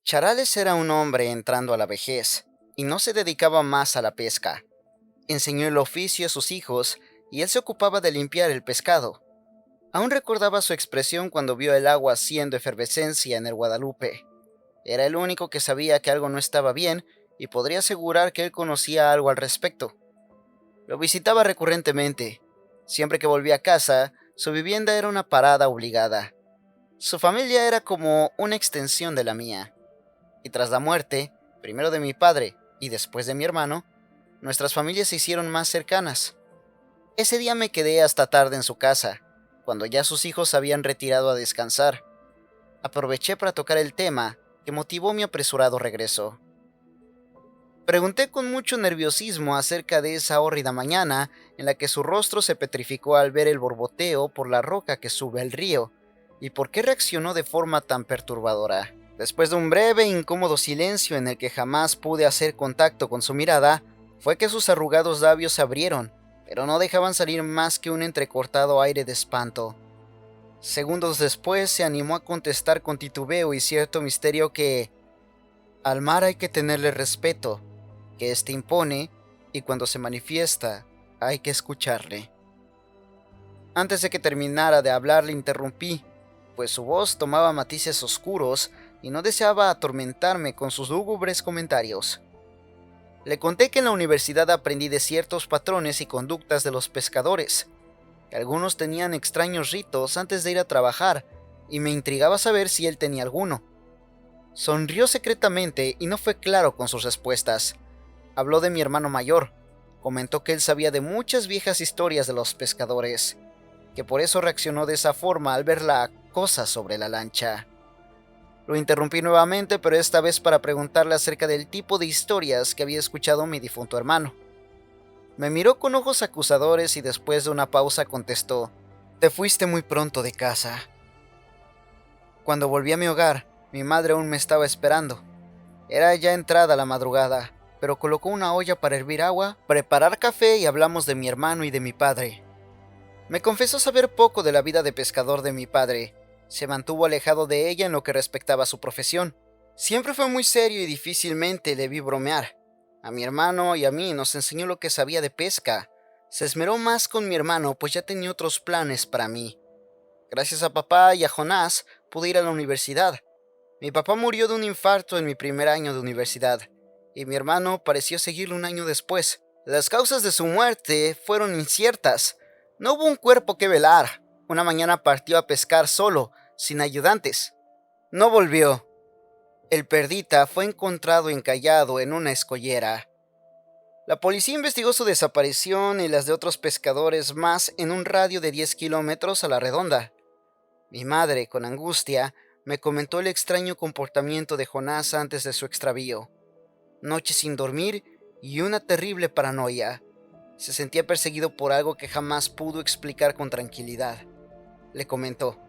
Charales era un hombre entrando a la vejez, y no se dedicaba más a la pesca. Enseñó el oficio a sus hijos, y él se ocupaba de limpiar el pescado. Aún recordaba su expresión cuando vio el agua haciendo efervescencia en el Guadalupe. Era el único que sabía que algo no estaba bien, y podría asegurar que él conocía algo al respecto. Lo visitaba recurrentemente. Siempre que volvía a casa, su vivienda era una parada obligada. Su familia era como una extensión de la mía. Y tras la muerte, primero de mi padre y después de mi hermano, nuestras familias se hicieron más cercanas. Ese día me quedé hasta tarde en su casa, cuando ya sus hijos se habían retirado a descansar. Aproveché para tocar el tema que motivó mi apresurado regreso. Pregunté con mucho nerviosismo acerca de esa hórrida mañana en la que su rostro se petrificó al ver el borboteo por la roca que sube al río, y por qué reaccionó de forma tan perturbadora. Después de un breve e incómodo silencio en el que jamás pude hacer contacto con su mirada, fue que sus arrugados labios se abrieron, pero no dejaban salir más que un entrecortado aire de espanto. Segundos después se animó a contestar con titubeo y cierto misterio que al mar hay que tenerle respeto, que éste impone, y cuando se manifiesta, hay que escucharle. Antes de que terminara de hablar le interrumpí, pues su voz tomaba matices oscuros y no deseaba atormentarme con sus lúgubres comentarios. Le conté que en la universidad aprendí de ciertos patrones y conductas de los pescadores, que algunos tenían extraños ritos antes de ir a trabajar, y me intrigaba saber si él tenía alguno. Sonrió secretamente y no fue claro con sus respuestas. Habló de mi hermano mayor. Comentó que él sabía de muchas viejas historias de los pescadores, que por eso reaccionó de esa forma al ver la cosa sobre la lancha. Lo interrumpí nuevamente, pero esta vez para preguntarle acerca del tipo de historias que había escuchado mi difunto hermano. Me miró con ojos acusadores y después de una pausa contestó: «Te fuiste muy pronto de casa». Cuando volví a mi hogar, mi madre aún me estaba esperando. Era ya entrada la madrugada, pero colocó una olla para hervir agua, preparar café y hablamos de mi hermano y de mi padre. Me confesó saber poco de la vida de pescador de mi padre. Se mantuvo alejado de ella en lo que respectaba a su profesión. Siempre fue muy serio y difícilmente le vi bromear. A mi hermano y a mí nos enseñó lo que sabía de pesca. Se esmeró más con mi hermano, pues ya tenía otros planes para mí. Gracias a papá y a Jonás pude ir a la universidad. Mi papá murió de un infarto en mi primer año de universidad, y mi hermano pareció seguirlo un año después. Las causas de su muerte fueron inciertas. No hubo un cuerpo que velar. Una mañana partió a pescar solo, sin ayudantes. No volvió. El perdita fue encontrado encallado en una escollera. La policía investigó su desaparición y las de otros pescadores más en un radio de 10 kilómetros a la redonda. Mi madre, con angustia, me comentó el extraño comportamiento de Jonás antes de su extravío. Noches sin dormir y una terrible paranoia. Se sentía perseguido por algo que jamás pudo explicar con tranquilidad. Le comentó.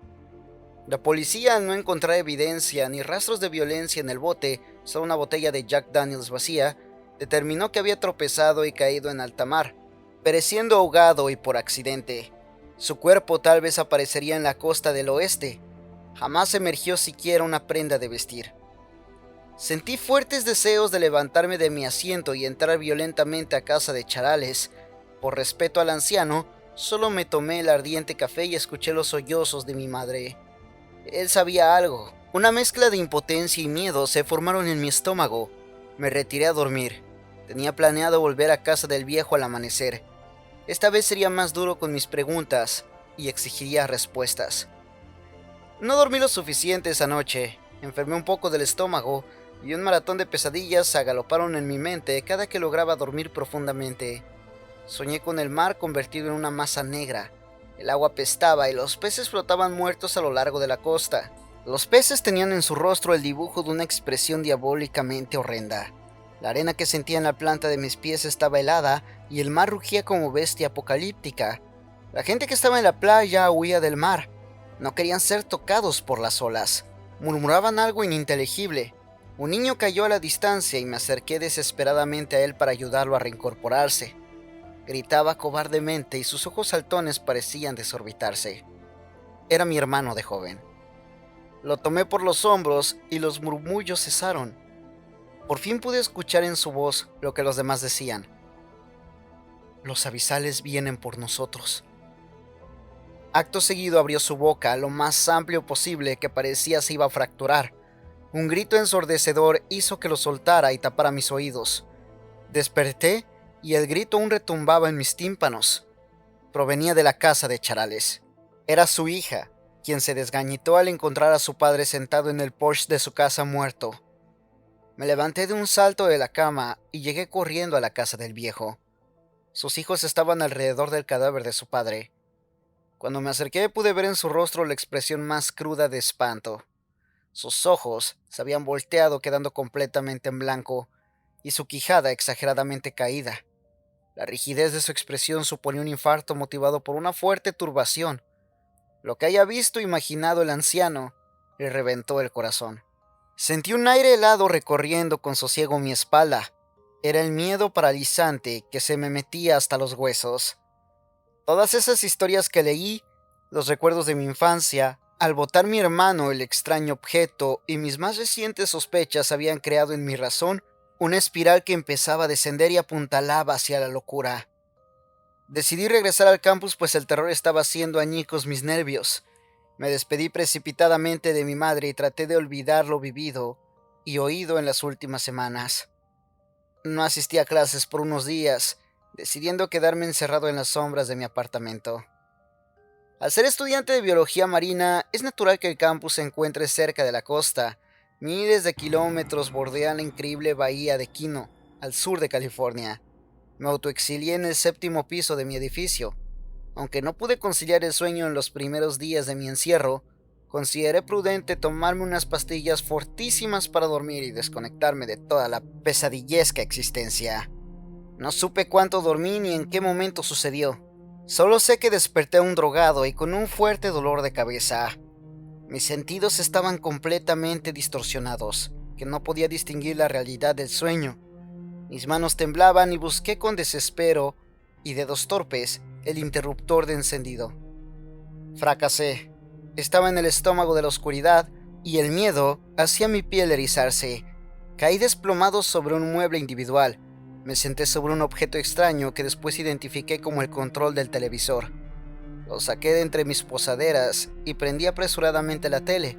La policía, al no encontrar evidencia ni rastros de violencia en el bote, solo una botella de Jack Daniels vacía, determinó que había tropezado y caído en alta mar, pereciendo ahogado y por accidente. Su cuerpo tal vez aparecería en la costa del oeste. Jamás emergió siquiera una prenda de vestir. Sentí fuertes deseos de levantarme de mi asiento y entrar violentamente a casa de Charales. Por respeto al anciano, solo me tomé el ardiente café y escuché los sollozos de mi madre. Él sabía algo. Una mezcla de impotencia y miedo se formaron en mi estómago. Me retiré a dormir. Tenía planeado volver a casa del viejo al amanecer. Esta vez sería más duro con mis preguntas y exigiría respuestas. No dormí lo suficiente esa noche. Enfermé un poco del estómago y un maratón de pesadillas se agaloparon en mi mente cada que lograba dormir profundamente. Soñé con el mar convertido en una masa negra. El agua apestaba y los peces flotaban muertos a lo largo de la costa. Los peces tenían en su rostro el dibujo de una expresión diabólicamente horrenda. La arena que sentía en la planta de mis pies estaba helada y el mar rugía como bestia apocalíptica. La gente que estaba en la playa huía del mar. No querían ser tocados por las olas. Murmuraban algo ininteligible. Un niño cayó a la distancia y me acerqué desesperadamente a él para ayudarlo a reincorporarse. Gritaba cobardemente y sus ojos saltones parecían desorbitarse. Era mi hermano de joven. Lo tomé por los hombros y los murmullos cesaron. Por fin pude escuchar en su voz lo que los demás decían. Los abisales vienen por nosotros. Acto seguido abrió su boca lo más amplio posible que parecía se iba a fracturar. Un grito ensordecedor hizo que lo soltara y tapara mis oídos. Desperté y el grito aún retumbaba en mis tímpanos. Provenía de la casa de Charales. Era su hija, quien se desgañitó al encontrar a su padre sentado en el porche de su casa muerto. Me levanté de un salto de la cama y llegué corriendo a la casa del viejo. Sus hijos estaban alrededor del cadáver de su padre. Cuando me acerqué pude ver en su rostro la expresión más cruda de espanto. Sus ojos se habían volteado quedando completamente en blanco y su quijada exageradamente caída. La rigidez de su expresión suponía un infarto motivado por una fuerte turbación. Lo que haya visto o imaginado el anciano le reventó el corazón. Sentí un aire helado recorriendo con sosiego mi espalda. Era el miedo paralizante que se me metía hasta los huesos. Todas esas historias que leí, los recuerdos de mi infancia, al botar mi hermano el extraño objeto y mis más recientes sospechas habían creado en mi razón una espiral que empezaba a descender y apuntalaba hacia la locura. Decidí regresar al campus pues el terror estaba haciendo añicos mis nervios. Me despedí precipitadamente de mi madre y traté de olvidar lo vivido y oído en las últimas semanas. No asistí a clases por unos días, decidiendo quedarme encerrado en las sombras de mi apartamento. Al ser estudiante de biología marina, es natural que el campus se encuentre cerca de la costa. Miles de kilómetros bordean la increíble bahía de Quino, al sur de California. Me autoexilié en el séptimo piso de mi edificio. Aunque no pude conciliar el sueño en los primeros días de mi encierro, consideré prudente tomarme unas pastillas fortísimas para dormir y desconectarme de toda la pesadillesca existencia. No supe cuánto dormí ni en qué momento sucedió. Solo sé que desperté un drogado y con un fuerte dolor de cabeza. Mis sentidos estaban completamente distorsionados, que no podía distinguir la realidad del sueño. Mis manos temblaban y busqué con desespero y dedos torpes el interruptor de encendido. Fracasé. Estaba en el estómago de la oscuridad y el miedo hacía mi piel erizarse. Caí desplomado sobre un mueble individual. Me senté sobre un objeto extraño que después identifiqué como el control del televisor. Lo saqué de entre mis posaderas y prendí apresuradamente la tele.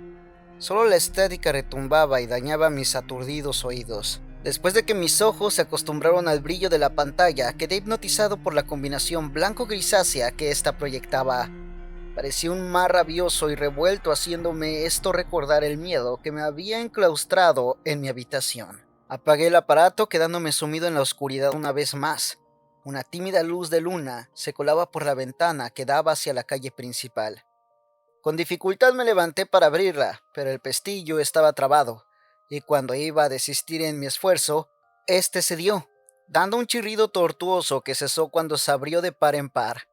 Solo la estática retumbaba y dañaba mis aturdidos oídos. Después de que mis ojos se acostumbraron al brillo de la pantalla, quedé hipnotizado por la combinación blanco-grisácea que ésta proyectaba. Parecía un mar rabioso y revuelto, haciéndome esto recordar el miedo que me había enclaustrado en mi habitación. Apagué el aparato, quedándome sumido en la oscuridad una vez más. Una tímida luz de luna se colaba por la ventana que daba hacia la calle principal. Con dificultad me levanté para abrirla, pero el pestillo estaba trabado, y cuando iba a desistir en mi esfuerzo, este cedió, dando un chirrido tortuoso que cesó cuando se abrió de par en par.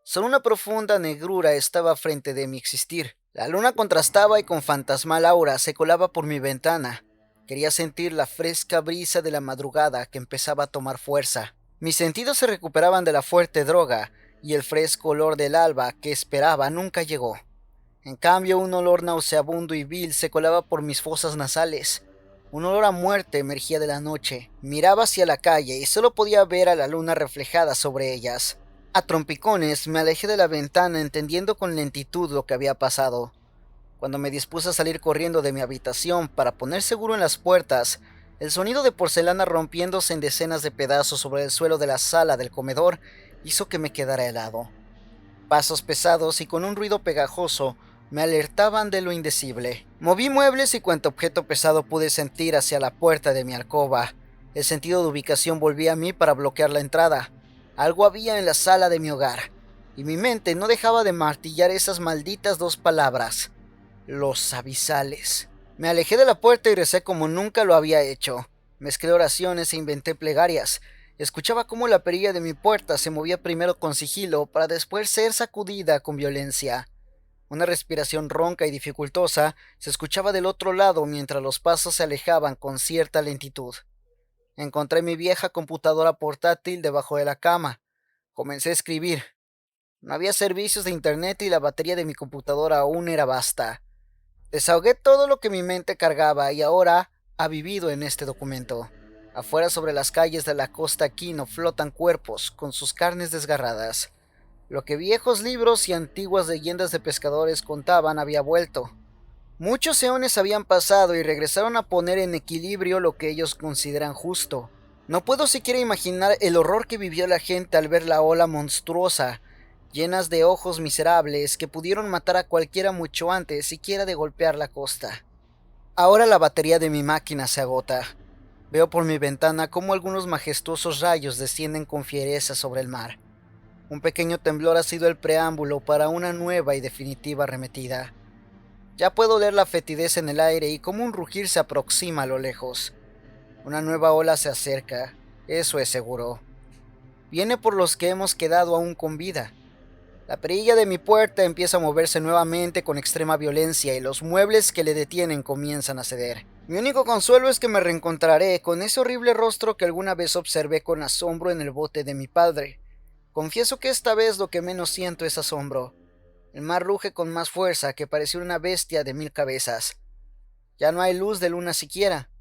Solo una profunda negrura estaba frente de mi existir. La luna contrastaba y con fantasmal aura se colaba por mi ventana. Quería sentir la fresca brisa de la madrugada que empezaba a tomar fuerza. Mis sentidos se recuperaban de la fuerte droga y el fresco olor del alba que esperaba nunca llegó. En cambio, un olor nauseabundo y vil se colaba por mis fosas nasales. Un olor a muerte emergía de la noche. Miraba hacia la calle y solo podía ver a la luna reflejada sobre ellas. A trompicones me alejé de la ventana entendiendo con lentitud lo que había pasado. Cuando me dispuse a salir corriendo de mi habitación para poner seguro en las puertas, el sonido de porcelana rompiéndose en decenas de pedazos sobre el suelo de la sala del comedor hizo que me quedara helado. Pasos pesados y con un ruido pegajoso me alertaban de lo indecible. Moví muebles y cuanto objeto pesado pude sentir hacia la puerta de mi alcoba. El sentido de ubicación volvía a mí para bloquear la entrada. Algo había en la sala de mi hogar, y mi mente no dejaba de martillar esas malditas dos palabras: los abisales. Me alejé de la puerta y recé como nunca lo había hecho. Mezclé oraciones e inventé plegarias. Escuchaba cómo la perilla de mi puerta se movía primero con sigilo para después ser sacudida con violencia. Una respiración ronca y dificultosa se escuchaba del otro lado mientras los pasos se alejaban con cierta lentitud. Encontré mi vieja computadora portátil debajo de la cama. Comencé a escribir. No había servicios de internet y la batería de mi computadora aún era vasta. Desahogué todo lo que mi mente cargaba y ahora ha vivido en este documento. Afuera sobre las calles de la costa Quino flotan cuerpos con sus carnes desgarradas. Lo que viejos libros y antiguas leyendas de pescadores contaban había vuelto. Muchos eones habían pasado y regresaron a poner en equilibrio lo que ellos consideran justo. No puedo siquiera imaginar el horror que vivió la gente al ver la ola monstruosa, llenas de ojos miserables que pudieron matar a cualquiera mucho antes siquiera de golpear la costa. Ahora la batería de mi máquina se agota. Veo por mi ventana cómo algunos majestuosos rayos descienden con fiereza sobre el mar. Un pequeño temblor ha sido el preámbulo para una nueva y definitiva arremetida. Ya puedo oler la fetidez en el aire y cómo un rugir se aproxima a lo lejos. Una nueva ola se acerca, eso es seguro. Viene por los que hemos quedado aún con vida. La perilla de mi puerta empieza a moverse nuevamente con extrema violencia y los muebles que le detienen comienzan a ceder. Mi único consuelo es que me reencontraré con ese horrible rostro que alguna vez observé con asombro en el bote de mi padre. Confieso que esta vez lo que menos siento es asombro. El mar ruge con más fuerza que parecía una bestia de 1000 cabezas. Ya no hay luz de luna siquiera.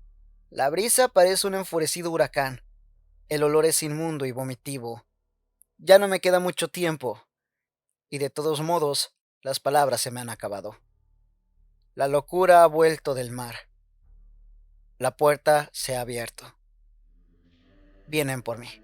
La brisa parece un enfurecido huracán. El olor es inmundo y vomitivo. Ya no me queda mucho tiempo. Y de todos modos, las palabras se me han acabado. La locura ha vuelto del mar. La puerta se ha abierto. Vienen por mí.